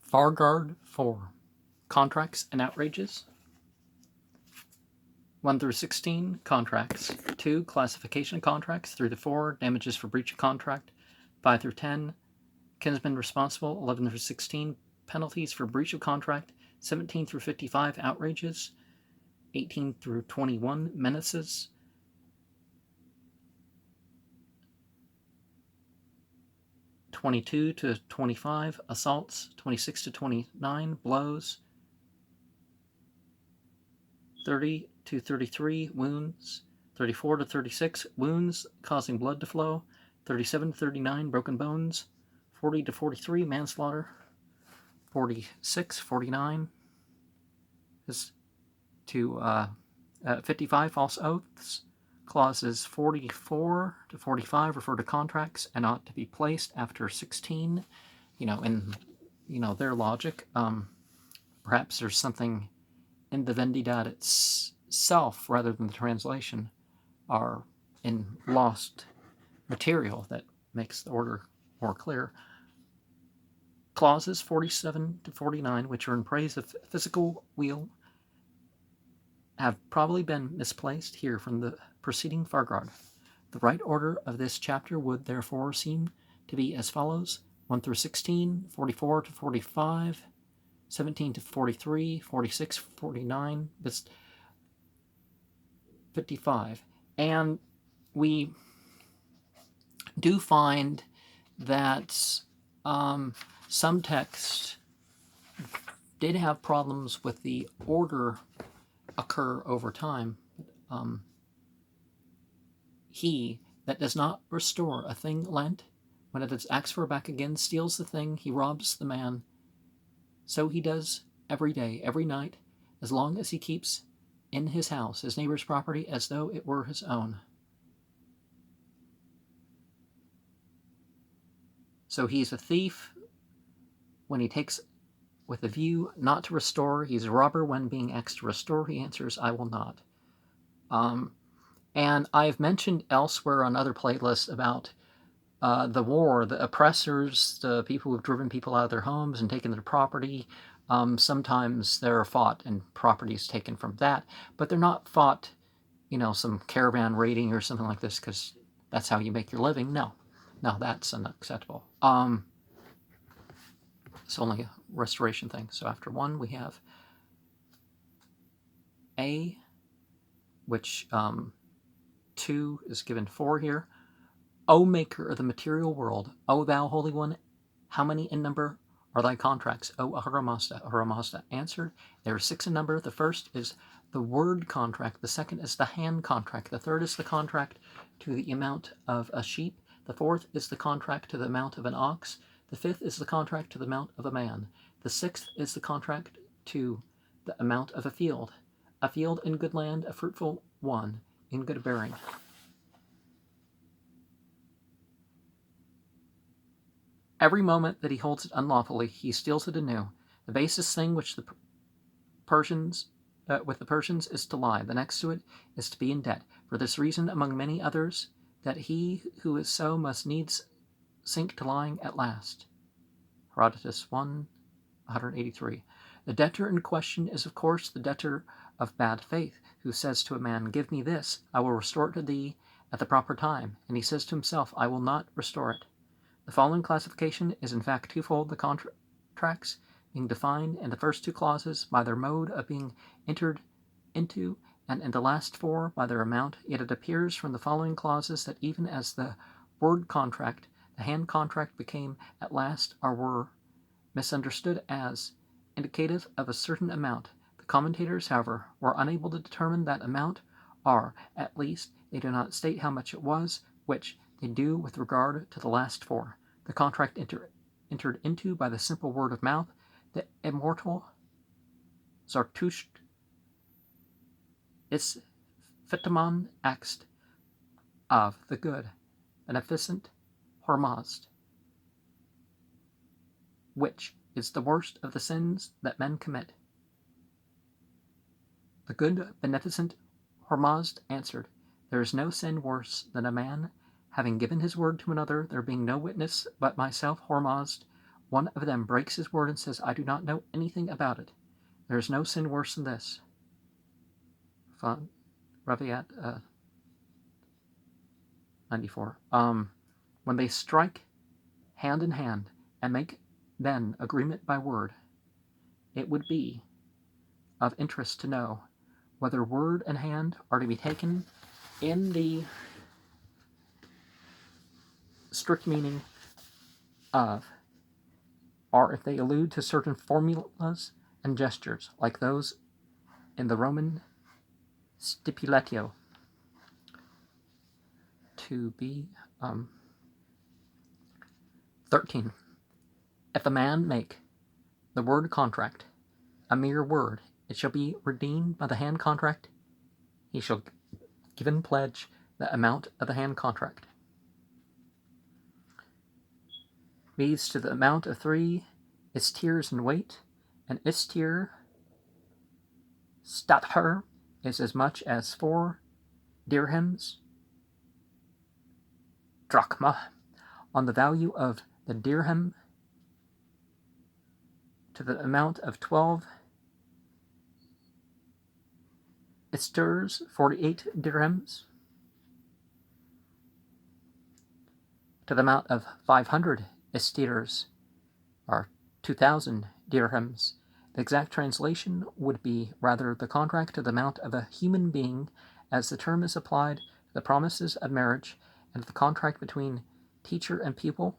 Fargard 4. Contracts and Outrages. 1 through 16, Contracts. 2, Classification Contracts. 3 to 4, Damages for Breach of Contract. 5 through 10, Kinsman Responsible. 11 through 16, Penalties for Breach of Contract. 17 through 55, Outrages. 18 through 21, Menaces. 22 to 25, Assaults. 26 to 29, Blows. 30 to 33, Wounds. 34 to 36, Wounds causing blood to flow. 37 to 39, Broken Bones. 40 to 43, Manslaughter. 46, 49 is to 55, False Oaths. Clauses 44 to 45 refer to contracts and ought to be placed after 16. In their logic, perhaps there's something in the Vendidad itself, rather than the translation, are in lost material that makes the order more clear. Clauses 47 to 49, which are in praise of physical weal, have probably been misplaced here from the preceding Fargard. The right order of this chapter would therefore seem to be as follows: 1 through 16, 44 to 45, 17 to 43, 46, 49, 55. And we do find that some texts did have problems with the order occur over time. He that does not restore a thing lent, when it is asked for back again, steals the thing, he robs the man. So he does every day, every night, as long as he keeps in his house his neighbor's property as though it were his own. So he's a thief when he takes with a view not to restore. He's a robber when being asked to restore, he answers, I will not. And I've mentioned elsewhere on other playlists about the war, the oppressors, the people who've driven people out of their homes and taken their property. Sometimes they're fought and property is taken from that, but they're not fought, some caravan raiding or something like this, because that's how you make your living. No, that's unacceptable. It's only a restoration thing. So after 1, we have A, which 2 is given 4 here. O maker of the material world, O thou Holy One, how many in number are thy contracts? O Ahura Mazda. Ahura Mazda answered, there are 6 in number. The first is the word contract. The second is the hand contract. The third is the contract to the amount of a sheep. The fourth is the contract to the amount of an ox. The fifth is the contract to the amount of a man. The sixth is the contract to the amount of a field in good land, a fruitful one, in good bearing. Every moment that he holds it unlawfully, he steals it anew. The basest thing which the Persians is to lie. The next to it is to be in debt. For this reason, among many others, that he who is so must needs sink to lying at last. Herodotus 183. The debtor in question is, of course, the debtor of bad faith, who says to a man, give me this, I will restore it to thee at the proper time. And he says to himself, I will not restore it. The following classification is in fact twofold, the contracts being defined in the first 2 clauses by their mode of being entered into, and in the last 4 by their amount. Yet it appears from the following clauses that even as the word contract, the hand contract became at last or were misunderstood as indicative of a certain amount. The commentators, however, were unable to determine that amount, or at least they do not state how much it was, which they do with regard to the last 4. The contract entered into by the simple word of mouth, the immortal Zartusht is Fitaman axt of the good, beneficent Hormazd, which is the worst of the sins that men commit. The good, beneficent Hormazd answered, there is no sin worse than a man having given his word to another, there being no witness but myself, Hormazd, one of them breaks his word and says, I do not know anything about it, there is no sin worse than this. Raviat 94. When they strike hand in hand and make then agreement by word, it would be of interest to know whether word and hand are to be taken in the strict meaning of, or if they allude to certain formulas and gestures, like those in the Roman stipulatio, to be 13. If a man make the word contract a mere word, it shall be redeemed by the hand contract. He shall give in pledge the amount of the hand contract. Beads to the amount of 3 istirs in weight. An istir stathur is as much as 4 dirhams drachma. On the value of the dirham to the amount of 12 istirs, 48 dirhams, to the amount of 500 istirs, or 2,000 dirhams. The exact translation would be rather the contract to the amount of a human being, as the term is applied to the promises of marriage and the contract between teacher and pupil,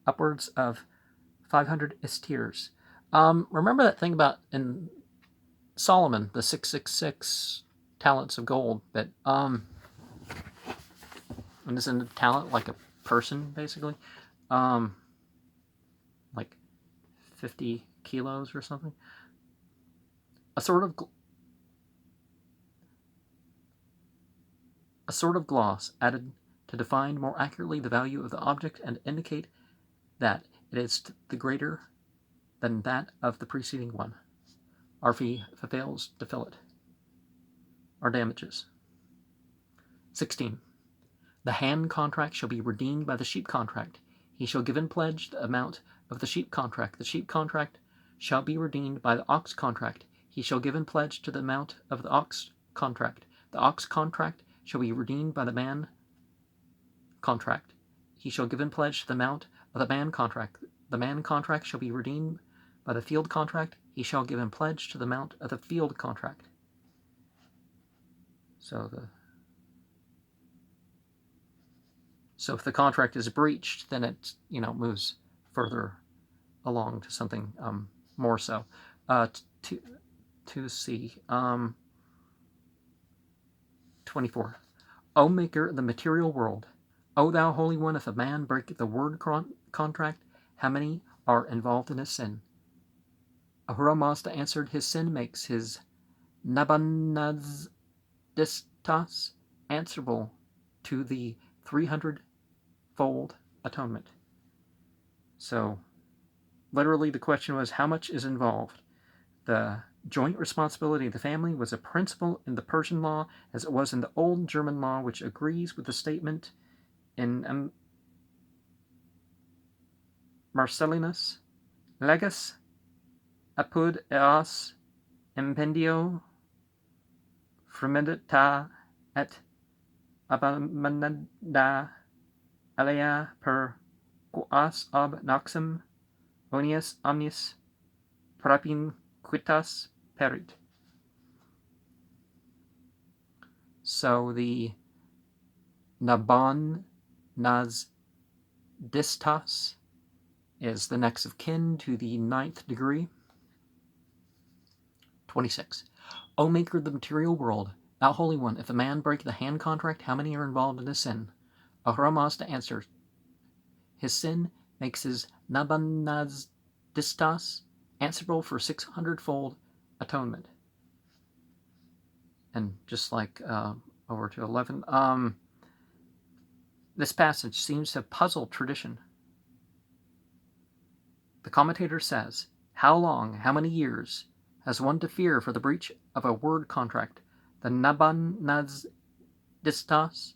upwards of 500 istirs. Remember that thing about in Solomon, the 666 talents of gold, that and isn't a talent like a person, basically? Like 50 kilos or something? A sort of gloss added to define more accurately the value of the object and indicate that it is the greater than that of the preceding one, or if he fails to fill it, or damages. 16. The hand contract shall be redeemed by the sheep contract. He shall give in pledge the amount of the sheep contract. The sheep contract shall be redeemed by the ox contract. He shall give in pledge to the amount of the ox contract. The ox contract shall be redeemed by the man contract. He shall give in pledge to the amount of the man contract. The man contract shall be redeemed by the field contract. He shall give in pledge to the amount of the field contract. So if the contract is breached, then it moves further along to something more so. To see 24. O maker of the material world, O thou holy one, if a man break the word contract, how many are involved in his sin? Ahura Mazda answered, his sin makes his Nabanaz Distas answerable to the 300-fold atonement. So, literally the question was, how much is involved? The joint responsibility of the family was a principle in the Persian law as it was in the old German law, which agrees with the statement in Marcellinus, Legas apud eas impendio fremedita et abandonada alea per quas ab noxum onius omnis propinquitas perit. So the Naban Naz Distas is the next of kin to the 9th degree. 26. O maker of the material world, thou holy one, if a man break the hand contract, how many are involved in his sin? Ahura Mazda answers, his sin makes his Nabanaz Distas answerable for 600-fold atonement. And just like over to 11, this passage seems to puzzle tradition. The commentator says, how long, how many years has one to fear for the breach of a word contract? The Nabanaz Distas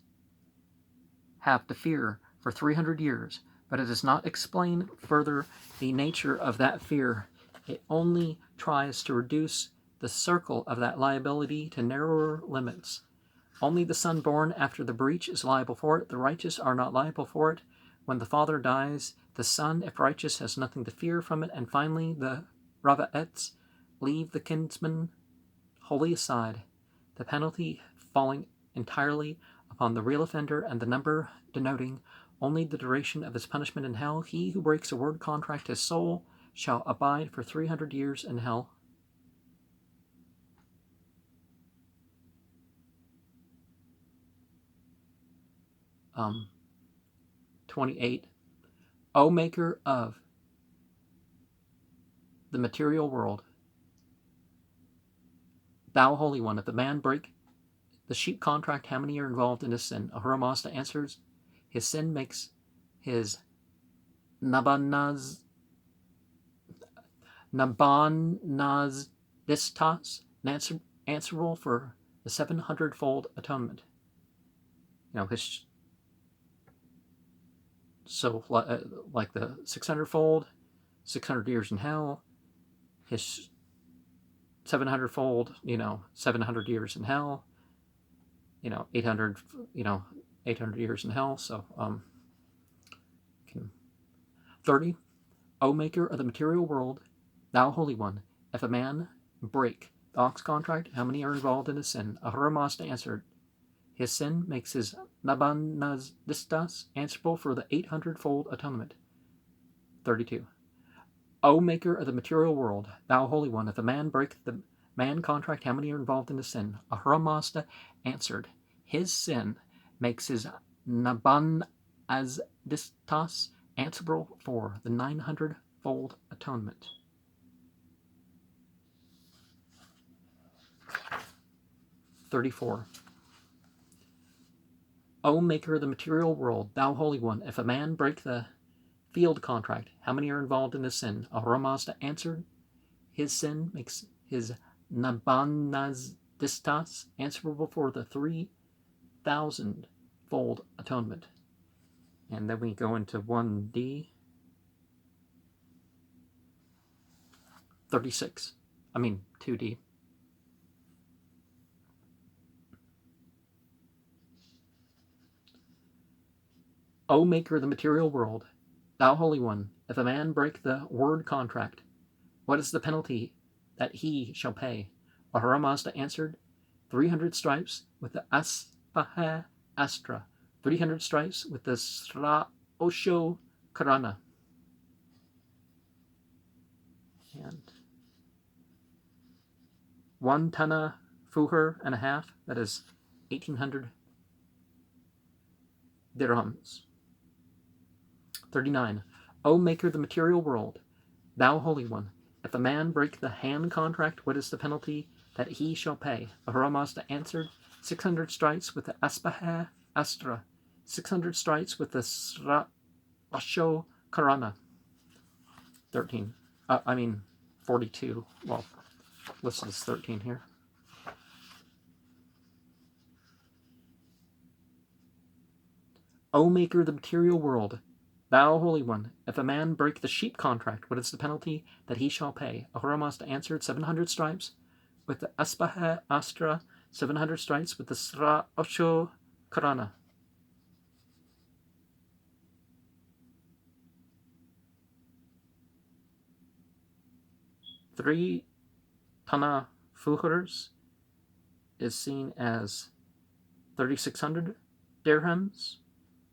have to fear for 300 years, but it does not explain further the nature of that fear. It only tries to reduce the circle of that liability to narrower limits. Only the son born after the breach is liable for it. The righteous are not liable for it. When the father dies, the son, if righteous, has nothing to fear from it. And finally, the Ravaets leave the kinsman wholly aside, the penalty falling entirely upon the real offender, and the number denoting only the duration of his punishment in hell. He who breaks a word contract, his soul shall abide for 300 years in hell. Um, 28. O maker of the material world, thou holy one, if the man break the sheep contract, how many are involved in his sin? Ahura Mazda answers, his sin makes his Nabanaz distas answerable for the 700-fold atonement. So like the 600-fold, 600 years in hell, his 700-fold, 700 years in hell, 800, 800 years in hell. So 30. O maker of the material world, thou holy one, if a man break the ox contract, how many are involved in his sin? Ahura Mazda answered, his sin makes his Nabanazistas answerable for the 800-fold atonement. 32. O maker of the material world, thou holy one, if a man break the man contract, how many are involved in his sin? Ahura Mazda answered, his sin makes his Nabanazistas answerable for the 900-fold atonement. 34. O maker of the material world, thou holy one, if a man break the field contract, how many are involved in his sin? Ahura Mazda answered, his sin makes his Nabanazistas answerable for the 3,000-fold atonement. And then we go into 1D. 36. 2D. O maker of the material world, thou holy one, if a man break the word contract, what is the penalty that he shall pay? Ahura Mazda answered, 300 stripes with the Aspaha Astra, 300 stripes with the Sra Osho Karana. And 1 tana fuher and a half, that is 1,800 dirhams. 39. O maker of the material world, thou holy one, if a man break the hand contract, what is the penalty that he shall pay? Ahura Mazda answered, 600 stripes with the Aspaha Astra, 600 stripes with the Sra Asho Karana. 42. Well, listed as 13 here. O maker of the material world, thou holy one, if a man break the sheep contract, what is the penalty that he shall pay? Ahura Mazda answered, 700 stripes with the Aspaha Astra, 700 stripes with the Sra Osho Karana. 3 tana fuhers is seen as 3,600 dirhams.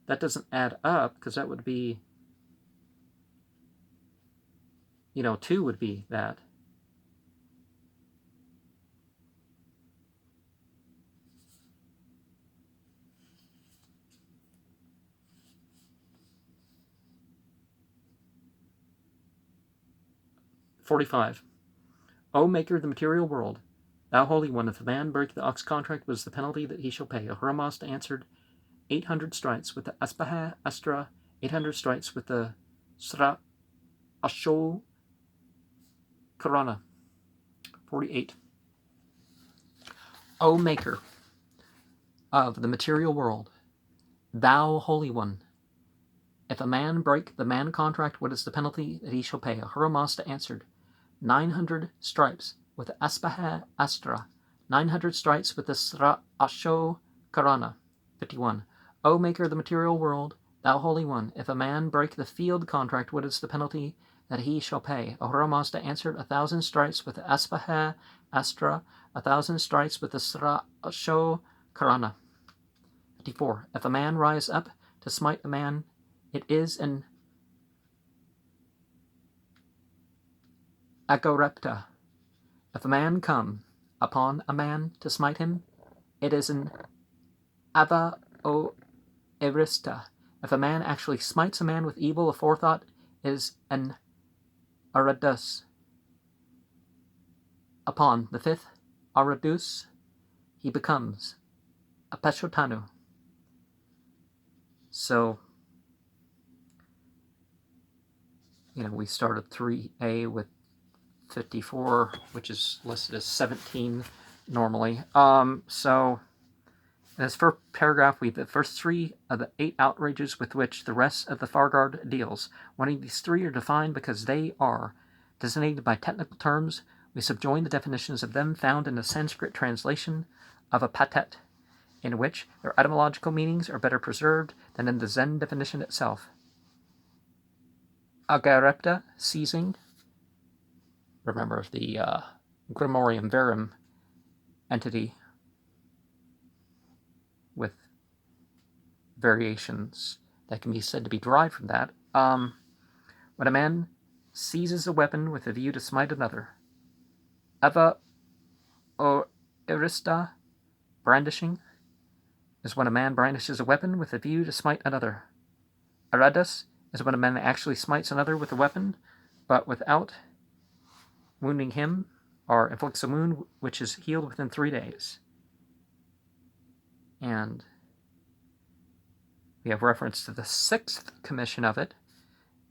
That doesn't add up because that would be, 2 would be that. $45. O maker of the material world, thou holy one, if a man break the ox contract, what is the penalty that he shall pay? Ahura Mazda answered, 800 stripes with the Aspaha Astra, 800 stripes with the Sra Asho Karana. 48. O maker of the material world, thou holy one, If a man break the man contract, what is the penalty that he shall pay? Ahura Mazda answered, 900 stripes with Aspaha Astra, 900 stripes with the Sra Asho Karana. 51. O Maker of the material world, thou Holy One, if a man break the field contract, what is the penalty that he shall pay? Ahura Mazda answered, 1,000 stripes with the Aspaha Astra, 1,000 stripes with the Sra Asho Karana. 54. If a man rise up to smite a man, it is an agorepta. If a man come upon a man to smite him, it is an ava o erista. If a man actually smites a man with evil aforethought, it is an aradus. Upon the fifth aradus, he becomes a peshotanu. So, we started 3A with 54, which is listed as 17 normally. So, in this first paragraph, we have the first 3 of the 8 outrages with which the rest of the Fargard deals. One of these 3 are defined because they are designated by technical terms. We subjoin the definitions of them found in the Sanskrit translation of a patet, in which their etymological meanings are better preserved than in the Zen definition itself. Agarepta, seizing. Remember the Grimorium Verum entity with variations that can be said to be derived from that. When a man seizes a weapon with a view to smite another. Eva or erista, brandishing, is when a man brandishes a weapon with a view to smite another. Aradus is when a man actually smites another with a weapon, but without wounding him, or inflicts a wound which is healed within 3 days. And we have reference to the 6th commission of it,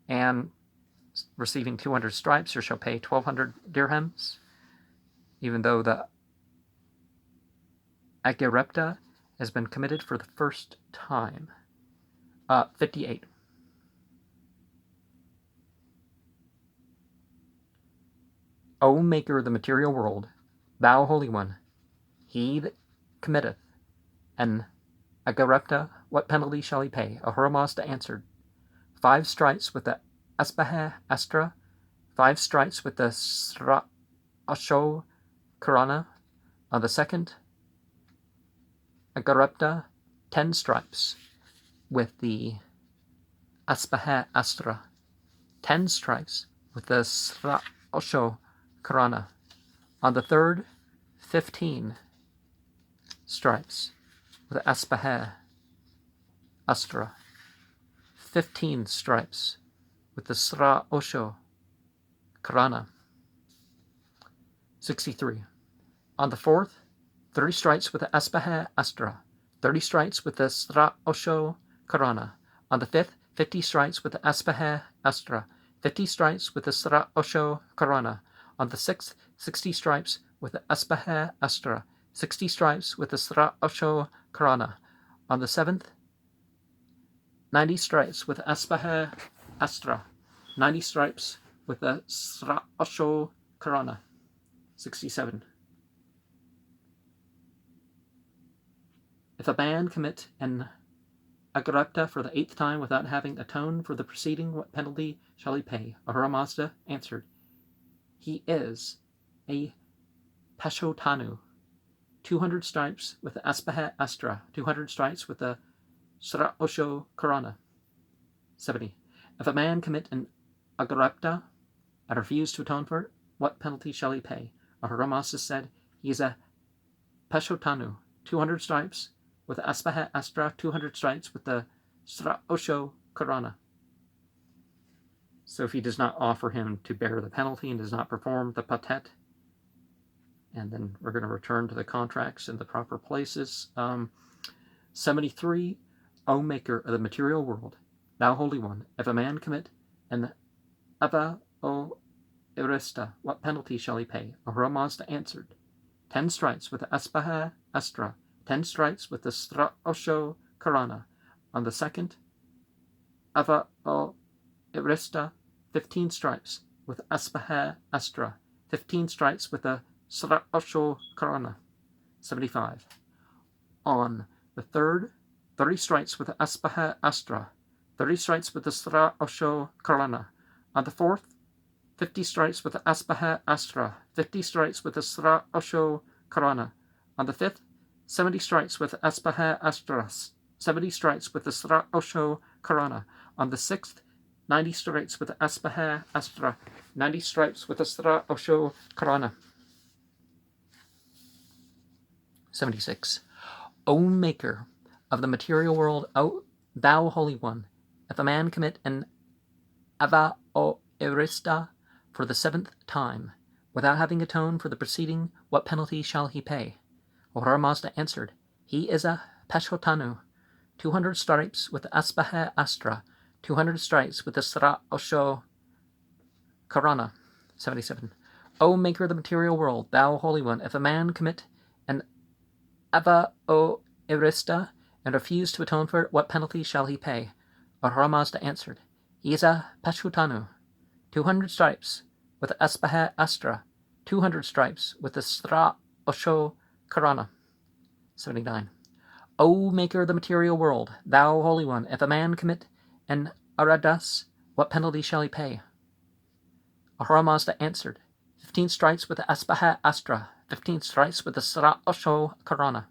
and receiving 200 stripes or shall pay 1,200 dirhams, even though the agirepta has been committed for the first time. 58. O Maker of the material world, thou Holy One, he that committeth an agirepta, what penalty shall he pay? Ahura Mazda answered, 5 stripes with the Aspaha Astra, 5 stripes with the Sra Asho Karana. On the second agirepta, 10 stripes with the Aspaha Astra, 10 stripes with the Sra Asho Karana. On the third, 15 stripes with the Aspaha Astra, 15 stripes with the Sra Osho Karana. 63. On the fourth, 30 stripes with the Aspaha Astra, 30 stripes with the Sra Osho Karana. On the fifth, 50 stripes with the Aspaha Astra, 50 stripes with the Sra Osho Karana. On the sixth, 60 stripes with the Aspaha Astra, 60 stripes with the Sra Osho Karana. On the seventh, 90 stripes with Aspaha Astra, 90 stripes with the Sra Osho Karana. 67. If a man commit an agirepta for the 8th time without having atoned for the preceding, what penalty shall he pay? Ahura Mazda answered, he is a peshotanu, 200 stripes with the Aspaha Astra, 200 stripes with the Sra Osho Karana. 70. If a man commit an agirepta and refuse to atone for it, what penalty shall he pay? Ahura Mazda said, he is a peshotanu, 200 stripes with the Aspaha Astra, 200 stripes with the Sra Osho Karana. So if he does not offer him to bear the penalty and does not perform the patet, and then we're going to return to the contracts in the proper places. 73. O Maker of the material world, thou Holy One, if a man commit an ava o erista, what penalty shall he pay? Ahura Mazda answered, 10 stripes with the Aspaha Astra, 10 stripes with the Sra Osho Karana. On the second, Ava o Irista, 15 stripes with Aspaha Astra, 15 stripes with a Sra Osho Karana, 75. On the third, 30 stripes with the Aspaha Astra, 30 stripes with the Sra Osho Karana. On the fourth, 50 stripes with the Aspaha Astra, 50 stripes with the Sra Osho Karana. On the fifth, 70 stripes with the Aspaha Astras, 70 stripes with the Sra Osho Karana. On the sixth, 90 stripes with the Aspaha Astra, 90 stripes with the Sra Osho Karana. 76. O Maker of the material world, O Thou Holy One, if a man commit an Ava o Erista for the 7th time, without having atoned for the preceding, what penalty shall he pay? Ahura Mazda answered, he is a Peshotanu, 200 stripes with the Aspaha Astra, 200 stripes with the Sra Osho Karana. 77. O Maker of the material world, Thou Holy One, if a man commit an Ava o Erista and refuse to atone for it, what penalty shall he pay? Ahura Mazda answered, he is a Peshutanu, 200 stripes with the Aspaha Astra, 200 stripes with the Sra Osho Karana. 79. O Maker of the material world, Thou Holy One, if a man commit an Aradas, what penalty shall he pay? Ahura Mazda answered, 15 stripes with the Aspaha Astra, 15 stripes with the Sra Osho Karana.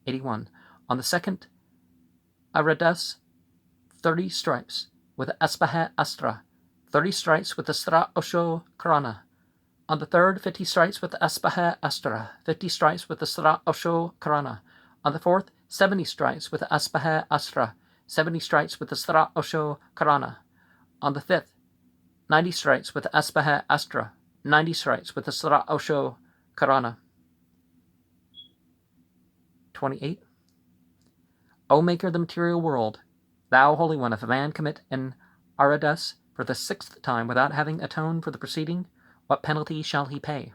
81. On the second Aradas, 30 stripes with the Aspaha Astra, 30 stripes with the Sra Osho Karana. On the third, 50 stripes with the Aspaha Astra, 50 stripes with the Sra Osho Karana. On the fourth, 70 stripes with the Aspaha Astra, 70 stripes with the Sra Osho Karana. On the fifth, 90 stripes with the Aspaha Astra, 90 stripes with the Sra Osho Karana. 28. O Maker of the material world, Thou Holy One, if a man commit an Aradas for the 6th time without having atoned for the preceding, what penalty shall he pay?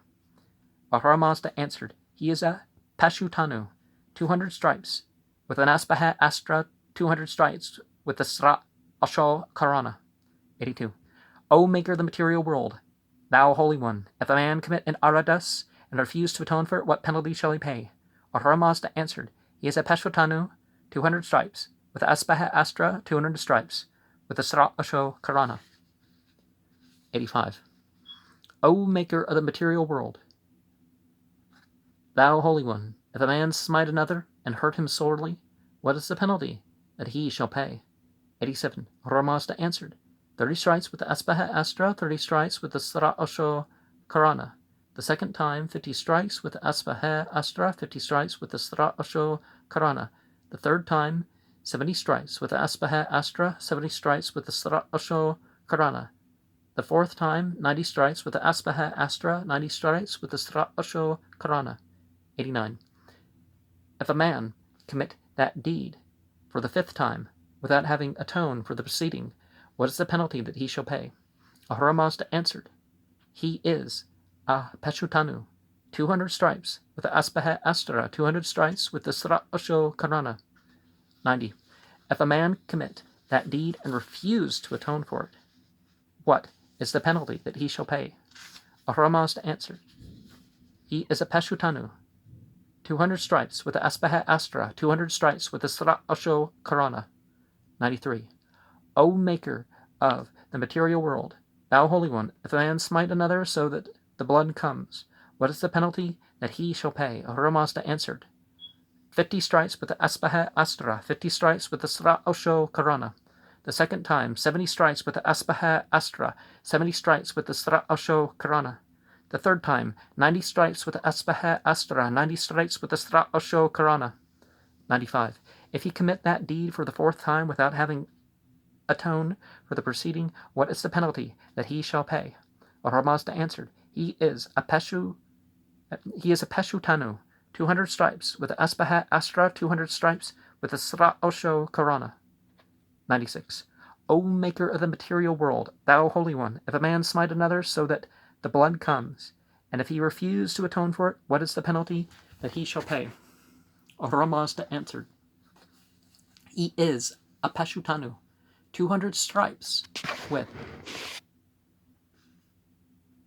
Ahura Mazda answered, he is a Pashutanu, 200 stripes, with an Aspaha Astra, 200 stripes, with the Sra Osho Karana. 82. O Maker of the material world, Thou Holy One, if a man commit an Aradas and refuse to atone for it, what penalty shall he pay? Ahura Mazda answered, he is a Peshutanu, 200 stripes, with Aspaha Astra, 200 stripes, with the Sra Osho Karana. 85. O Maker of the material world, Thou Holy One, if a man smite another and hurt him sorely, what is the penalty that he shall pay? 87. Ahura Mazda answered, 30 stripes with the Aspaha Astra, 30 stripes with the Sra Osho Karana. The second time, 50 stripes with the Aspaha Astra, 50 stripes with the Sra Osho Karana. The third time, 70 stripes with the Aspaha Astra, 70 stripes with the Sra Osho Karana. The fourth time, 90 stripes with the Aspaha Astra, 90 stripes with the Sra Osho Karana. 89. If a man commit that deed for the 5th time, without having atoned for the preceding, what is the penalty that he shall pay? Ahura Mazda answered, he is a Peshutanu, 200 stripes with the Aspaha Astra, 200 stripes with the Sra Osho Karana. 90. If a man commit that deed and refuse to atone for it, what is the penalty that he shall pay? Ahura Mazda answered, he is a Peshutanu, 200 stripes with the Aspaha Astra, 200 stripes with the Sra Osho Karana. 93. O Maker of the material world, Thou Holy One, if a man smite another so that the blood comes, what is the penalty that he shall pay? Ahura Mazda answered, 50 stripes with the Aspaha Astra, 50 stripes with the Sra Osho Karana. The second time, 70 stripes with the Aspaha Astra, 70 stripes with the Sra Osho Karana. The third time, 90 stripes with the Aspaha Astra, 90 stripes with the Sra Osho Karana. 95. If he commit that deed for the 4th time without having atoned for the preceding, what is the penalty that he shall pay? Ahura Mazda answered, he is a Peshutanu, 200 stripes with the Aspaha Astra, 200 stripes with the Sra Osho Karana. 96. O Maker of the material world, Thou Holy One, if a man smite another so that the blood comes, and if he refuse to atone for it, what is the penalty that he shall pay? Ahura Mazda answered, he is a Peshutanu, 200 stripes with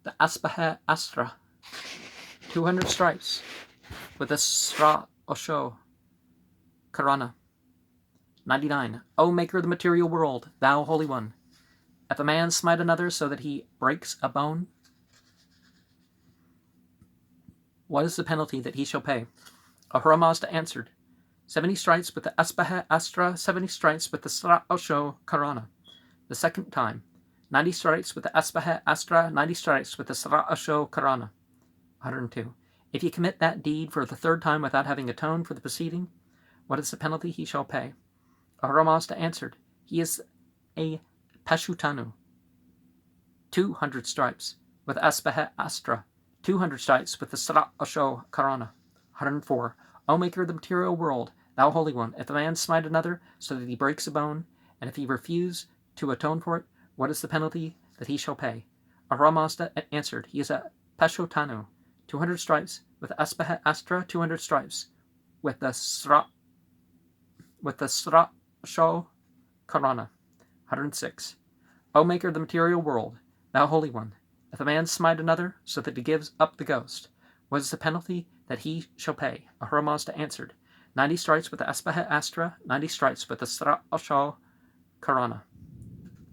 the Aspahe Astra, 200 stripes with the Sra Osho Karana. 99. O Maker of the material world, thou Holy One, if a man smite another so that he breaks a bone, what is the penalty that he shall pay? Ahura Mazda answered, 70 stripes with the Aspahe Astra, 70 stripes with the Sra Osho Karana. The second time, 90 stripes with the Aspahe Astra, 90 stripes with the Sra Osho Karana. 102. If he commit that deed for the third time without having atoned for the preceding, what is the penalty he shall pay? Ahura Mazda answered, he is a Pashutanu. 200 stripes with Aspahe Astra, 200 stripes with the Sra Osho Karana. 104. O Maker of the material world, thou Holy One, if a man smite another so that he breaks a bone, and if he refuse to atone for it, what is the penalty that he shall pay? Ahura Mazda answered, he is a Pashotanu. 200 stripes with Aspahe Astra, 200 stripes with the Sra Osho Karana. 106. O Maker of the material world, thou Holy One, if a man smite another so that he gives up the ghost, what is the penalty that he shall pay? Ahura Mazda answered, 90 stripes with the Aspahe Astra, 90 stripes with the Sra Osho Karana.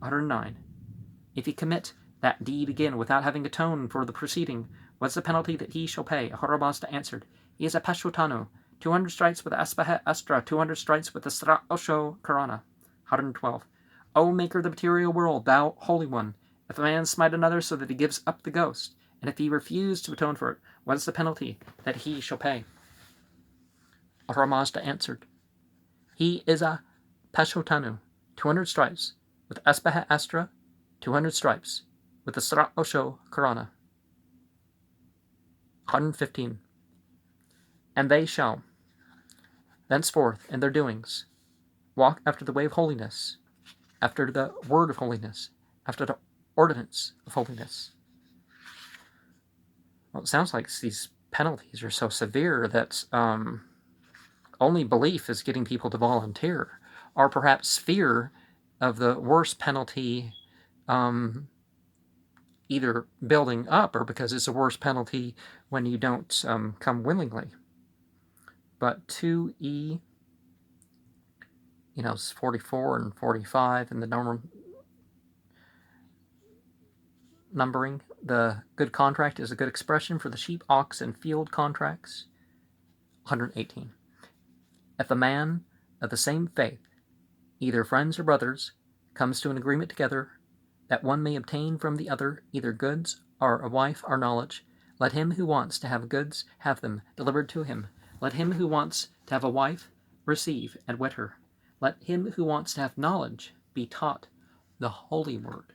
109. If he commit that deed again without having atoned for the preceding, what is the penalty that he shall pay? Ahura Mazda answered, he is a Pashotanu. 200 stripes with the Aspahe Astra, 200 stripes with the Sra Osho Karana. 112. O Maker of the material world, thou Holy One, if a man smite another so that he gives up the ghost, and if he refuse to atone for it, what is the penalty that he shall pay? Ahura Mazda answered, he is a Pashotanu. 200 stripes with Aspahe Astra, 200 stripes with the Sra Osho Karana. 115. And they shall, thenceforth in their doings, walk after the way of holiness, after the word of holiness, after the ordinance of holiness. Well, it sounds like these penalties are so severe that only belief is getting people to volunteer, or perhaps fear of the worst penalty either building up or because it's a worse penalty when you don't come willingly. But 2E, it's 44 and 45 in the normal numbering. The good contract is a good expression for the sheep, ox, and field contracts. 118. If a man of the same faith, either friends or brothers, comes to an agreement together, that one may obtain from the other either goods or a wife or knowledge, let him who wants to have goods have them delivered to him. Let him who wants to have a wife receive and wed her. Let him who wants to have knowledge be taught the holy word.